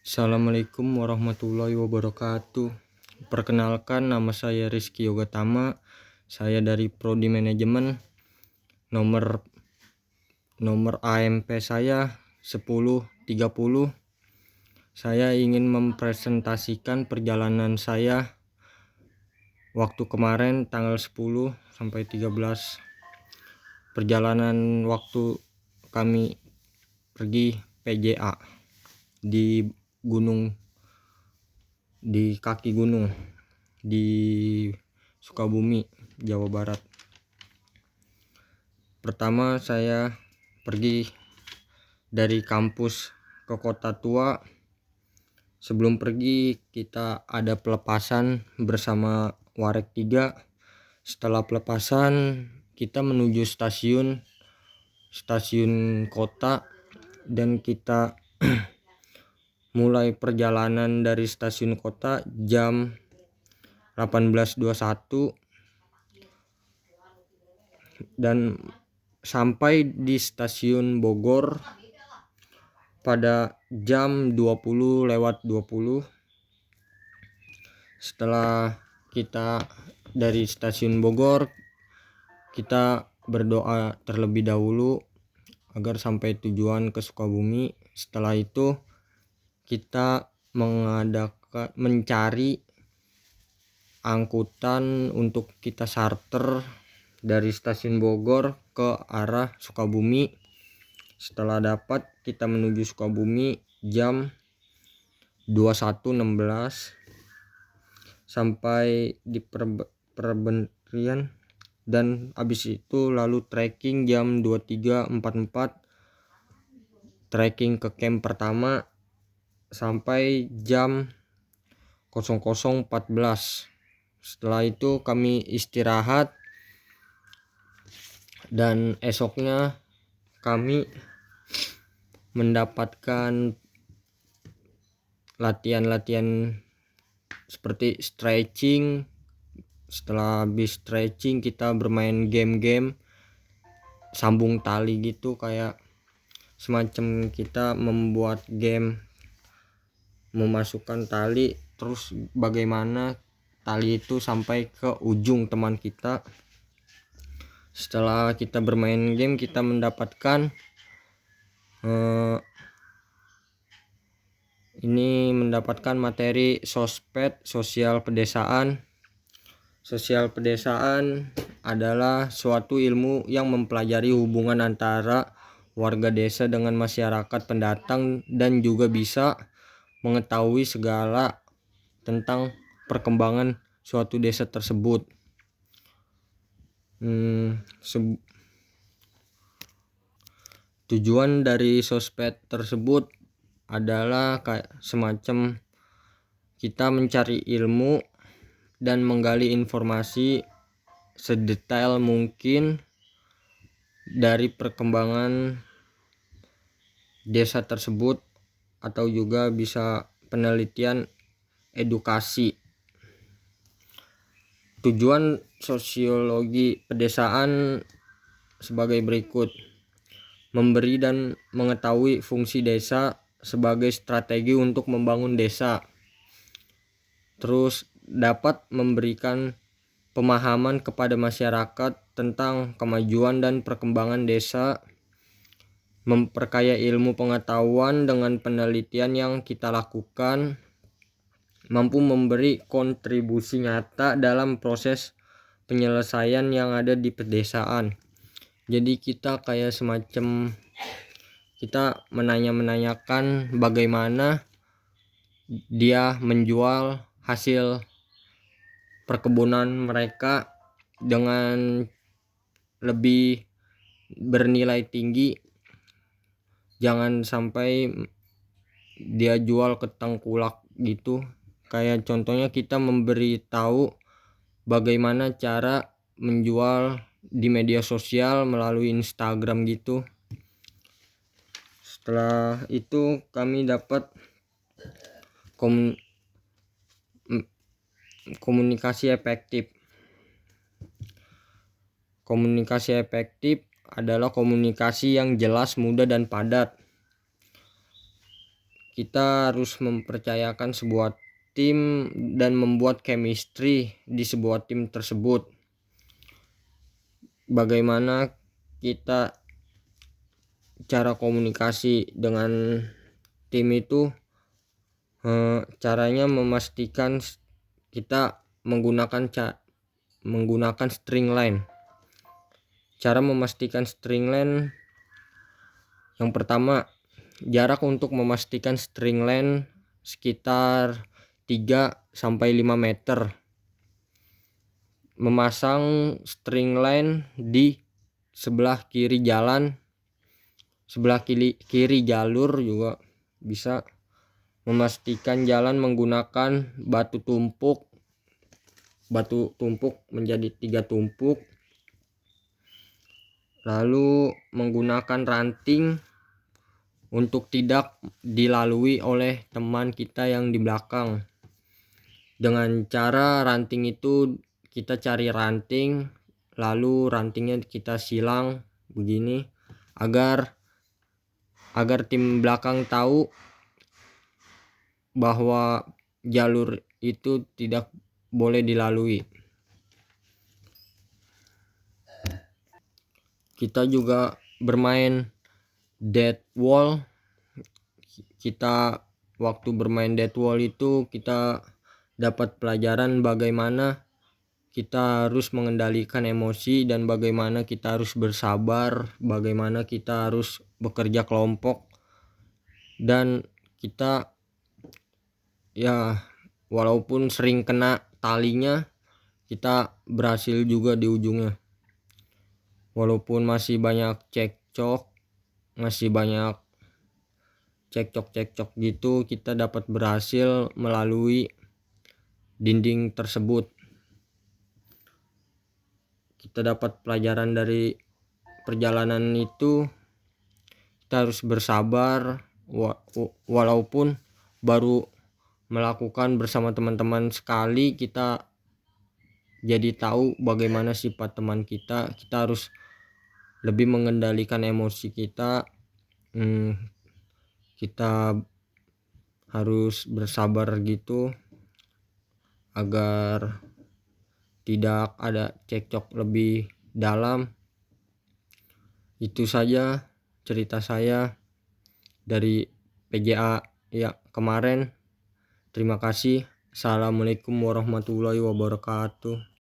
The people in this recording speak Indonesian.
Assalamualaikum warahmatullahi wabarakatuh. Perkenalkan, nama saya Rizky Yogatama. Saya dari Prodi Manajemen. Nomor AMP saya 1030. Saya ingin mempresentasikan perjalanan saya waktu kemarin tanggal 10 sampai 13. Perjalanan waktu kami pergi PJA di kaki gunung di Sukabumi, Jawa Barat. Pertama saya pergi dari kampus ke Kota Tua. Sebelum pergi kita ada pelepasan bersama Warek 3. Setelah pelepasan kita menuju stasiun kota dan kita mulai perjalanan dari stasiun kota jam 18.21 dan sampai di stasiun Bogor pada jam 20:20. Setelah kita dari stasiun Bogor, kita berdoa terlebih dahulu agar sampai tujuan ke Sukabumi. Setelah itu kita mencari angkutan untuk kita charter dari stasiun Bogor ke arah Sukabumi. Setelah dapat, kita menuju Sukabumi jam 21.16 sampai di Perbentrian, dan habis itu lalu trekking jam 23.44, trekking ke camp pertama sampai jam 00.14. Setelah itu kami istirahat dan esoknya kami mendapatkan latihan seperti stretching. Setelah habis stretching kita bermain game sambung tali gitu, kayak semacam kita membuat game memasukkan tali, terus bagaimana tali itu sampai ke ujung teman kita. Setelah kita bermain game, kita mendapatkan materi sosial pedesaan. Sosial pedesaan adalah suatu ilmu yang mempelajari hubungan antara warga desa dengan masyarakat pendatang dan juga bisa mengetahui segala tentang perkembangan suatu desa tersebut. Tujuan dari sosped tersebut adalah kayak semacam kita mencari ilmu dan menggali informasi sedetail mungkin dari perkembangan desa tersebut, atau juga bisa penelitian edukasi. Tujuan sosiologi pedesaan sebagai berikut: memberi dan mengetahui fungsi desa sebagai strategi untuk membangun desa. Terus dapat memberikan pemahaman kepada masyarakat tentang kemajuan dan perkembangan desa, memperkaya ilmu pengetahuan dengan penelitian yang kita lakukan, mampu memberi kontribusi nyata dalam proses penyelesaian yang ada di pedesaan. Jadi kita kayak semacam kita menanyakan bagaimana dia menjual hasil perkebunan mereka dengan lebih bernilai tinggi. Jangan sampai dia jual ke tengkulak gitu. Kayak contohnya kita memberitahu bagaimana cara menjual di media sosial melalui Instagram gitu. Setelah itu kami dapat komunikasi efektif. Komunikasi efektif adalah komunikasi yang jelas, mudah, dan padat. kita harus mempercayakan sebuah tim dan membuat chemistry di sebuah tim tersebut. Bagaimana kita cara komunikasi dengan tim itu, caranya memastikan kita menggunakan string line. Cara memastikan string line, yang pertama, jarak untuk memastikan string line sekitar 3-5 meter. Memasang string line di sebelah kiri jalan, sebelah kiri jalur juga bisa. Memastikan jalan menggunakan batu tumpuk menjadi 3 tumpuk, lalu menggunakan ranting untuk tidak dilalui oleh teman kita yang di belakang. Dengan cara ranting itu, kita cari ranting, lalu rantingnya kita silang begini agar tim belakang tahu bahwa jalur itu tidak boleh dilalui. Kita juga bermain dead wall. Kita waktu bermain dead wall itu kita dapat pelajaran bagaimana kita harus mengendalikan emosi dan bagaimana kita harus bersabar, bagaimana kita harus bekerja kelompok, dan kita ya walaupun sering kena talinya, kita berhasil juga di ujungnya. Walaupun masih banyak cekcok, masih banyak cekcok gitu, kita dapat berhasil melalui dinding tersebut. Kita dapat pelajaran dari perjalanan itu, kita harus bersabar walaupun baru melakukan bersama teman-teman sekali, kita jadi tahu bagaimana sifat teman kita. Kita harus lebih mengendalikan emosi kita. Kita harus bersabar gitu agar tidak ada cekcok lebih dalam. Itu saja cerita saya dari PJA ya kemarin. Terima kasih. Assalamualaikum warahmatullahi wabarakatuh.